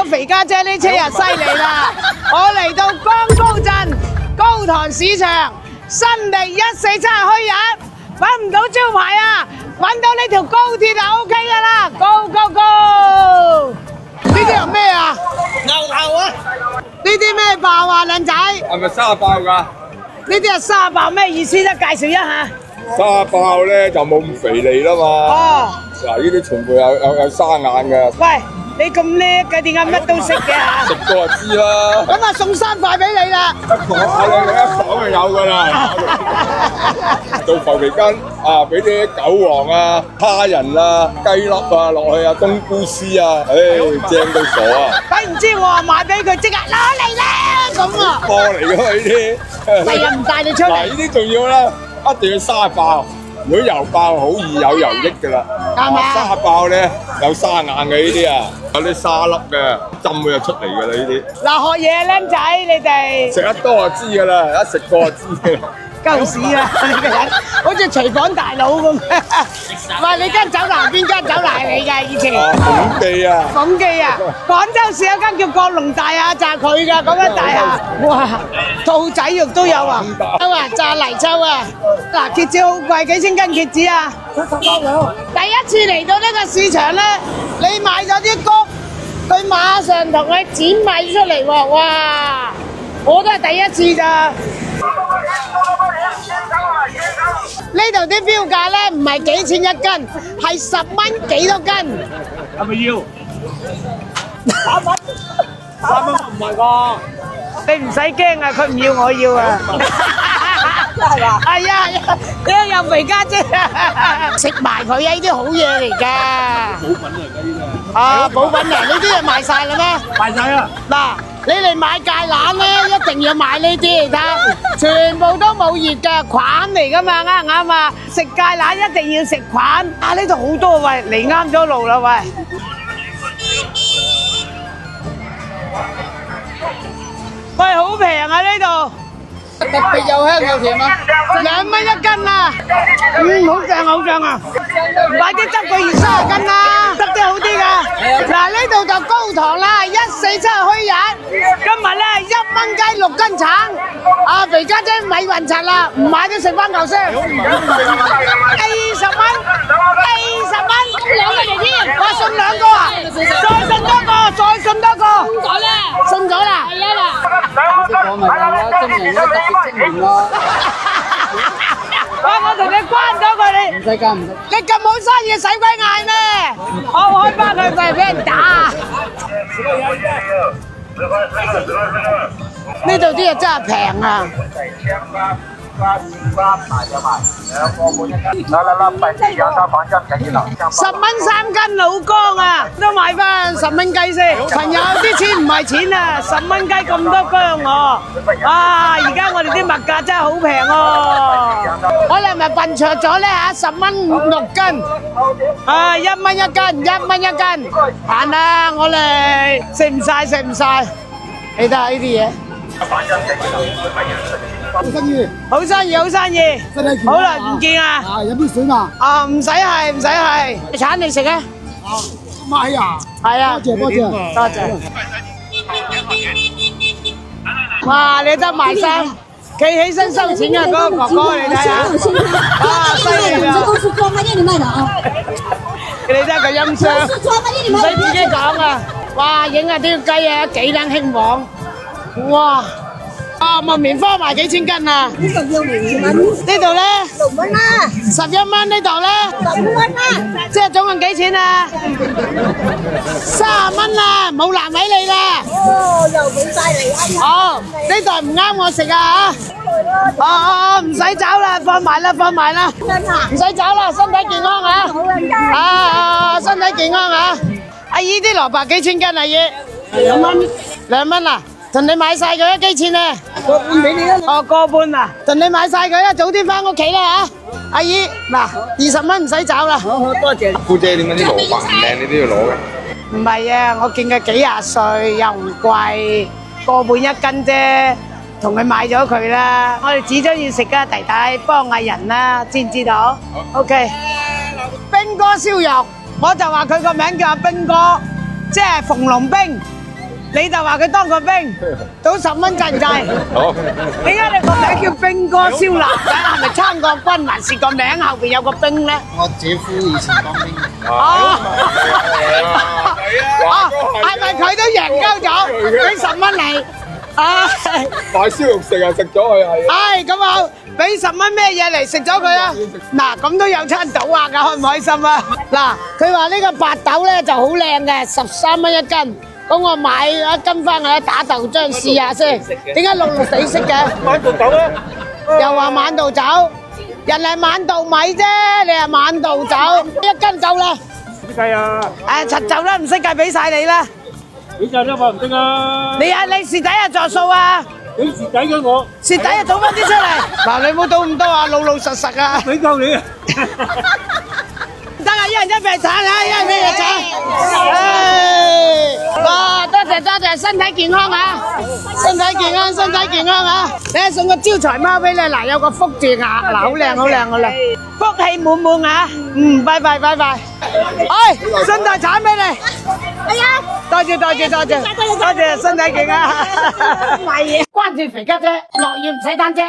肥家姐呢車啊犀利啦！我嚟到江高鎮高塘市場，新地147墟日，揾唔到招牌啊！揾到呢條高鐵就 OK 噶啦，Go Go Go！ 呢啲係咩啊？牛頭啊！呢啲咩爆啊，靚仔？係咪沙爆㗎？呢啲係沙爆咩意思咧？介紹一下。沙爆咧就冇咁肥膩啦嘛。哦。嗱，呢啲全部有沙眼嘅。喂，你咁叻嘅，點解乜都識嘅嚇？食過就知啦。咁啊，送3塊俾你啦。同我嗌你一房就有㗎啦。做浮皮筋啊，俾啲韭黃啊、蝦仁啊、雞粒啊落去啊，冬菇絲啊，正到傻啊！鬼唔知我話買俾佢，即刻攞嚟啦咁啊！貨嚟㗎嘛呢啲。第日唔帶你出嚟。嗱，呢啲仲要咧，一定要沙爆。如果油爆好易有油益㗎啦。啱啊！沙爆咧有沙眼嘅呢啲啊，有啲沙粒嘅，浸佢就出嚟㗎啦呢啲。嗱，學嘢僆仔，你哋食得多就知㗎啦，一食過就知㗎啦。鳩屎啊！你個人好似廚房大佬咁。喂，你間酒樓邊間酒樓係你㗎？以前鳳記啊！鳳記啊！廣州市有間叫國龍大廈，就係佢㗎嗰間大廈。哇！兔仔肉都有啊！炸泥鰍啊！嗱，蝎子好貴，幾千斤蝎子啊？78兩。第一次嚟到呢個市場咧，你買咗啲谷，佢馬上同佢剪米出嚟喎！哇！我都係第一次咋。呢度啲標價咧唔係幾錢一斤，係10蚊幾多斤？係咪要？3蚊唔係啩？你唔使驚啊，佢唔要我要啊！係嘛？係啊，你又肥家姐食埋佢啊！呢啲好嘢嚟㗎。補品嚟㗎呢啲。啊，補品嚟，呢啲就賣晒啦咩？賣晒啦！嗱，你嚟買芥蘭咧，一定要買呢啲，睇全部都冇葉嘅菌嚟㗎嘛，啱唔啱啊？食芥蘭一定要食菌。啊，呢度好多喂，嚟啱咗路啦喂。喂，好平啊呢度。特別又香又甜啊！2蚊一斤啊！好正好正啊！快啲執個20-30斤啦，執啲好啲㗎。嗱，呢度就高堂啦，147墟日。今日咧1蚊雞6斤橙。啊，肥家姐咪暈柒啦，唔買都食翻嚿聲。20蚊，20蚊，兩個嚟添。我送2個啊！再送多個，再送多個。送咗啦。係啊啦。我咪話啦，今年咧特別精明咯。我同你關咗佢，唔使加唔使。你咁好生意，使鬼嗌咩？我開翻佢，咪俾人打。呢度啲嘢真係平啊！10蚊3斤老江啊，都買翻10蚊雞先。朋友啲錢唔係錢啊，10蚊雞咁多姜我。啊，而家我哋啲物價真係好平喎。我哋係咪笨錯咗咧嚇？10蚊6斤，啊1蚊一斤，1蚊一斤。閒啦，我哋食唔晒，食唔晒。你睇下呢啲嘢。好生意，好生意，好耐唔見啊！啊，飲啲水嘛？啊，唔使係，唔使係，橙你食啊？買啊！係啊，多謝多謝多謝。哇，你得埋衫，企起身收錢啊！嗰個哥哥你睇下，啊，犀利啊！这都是专卖店里卖的啊，你睇下個音箱，是专賣店里唔使賣的。自己講啊！哇，影下啲雞啊，幾撚興旺！哇！啊，木棉花賣幾千斤啊？呢度要2蚊，呢度咧6蚊啦，11蚊呢度咧。，15蚊啦。即係總共幾錢啊？30蚊啦，冇難為你啦。哦，又俾晒你啊！哦，呢袋唔啱我食啊嚇！哦，唔使找啦，放埋啦，放埋啦，真啊，唔使找啦，身體健康啊！好啊，真。啊，身體健康啊！阿姨啲蘿蔔幾錢斤啊？姨2蚊，2蚊啊！同你買晒佢啦，幾錢啊？個半俾你啦。哦，個半啊！同你買晒佢啦，早啲翻屋企啦嚇！阿姨，嗱，20蚊唔使找啦。好好，多謝。姑姐點解啲蘿蔔唔靚？你都要攞嘅。唔係啊，我見佢幾廿歲又唔貴，個半一斤啫，同佢買咗佢啦。我哋始終要食噶，弟弟幫下人啦，知唔知道？OK。兵哥燒肉，我就話佢個名叫阿兵哥，即係馮龍兵。你就話佢當個兵，賭10蚊制唔制？好，點解你個名叫兵哥燒臘嘅？係咪參過軍，還是個名後邊有個兵咧？我姐夫以前當兵。哦，係咪佢都贏鳩咗？俾10蚊你，買燒肉食啊，食咗佢係。咁啊，俾10蚊咩嘢嚟食咗佢啊？嗱，咁都有餐賭啊，開唔開心啊？嗱，佢話呢個白豆咧就好靚嘅，13蚊一斤。咁我買一斤翻去打豆漿試下先。點解綠綠地色嘅？晚度走咧，又話晚度走，人係晚度米啫，你係晚度走，一斤夠啦。點計啊？陳就啦，唔識計，俾晒你啦。俾晒都話唔得啊！你蝕底啊作數啊！你蝕底咗我，蝕底啊，賭翻啲出嚟。嗱，你唔好賭咁多啊，老老實實啊。俾夠你啊！得啊，一人一餅橙啊，一人一嘢橙。哇，多謝，身體健康啊！身體健康啊！你送個招財貓俾你，嗱，有個福字額，嗱，好靚，福氣滿滿啊！拜拜。身體橙俾你。哎呀，多謝，身體健康。關注肥家姐，落雨唔使擔遮。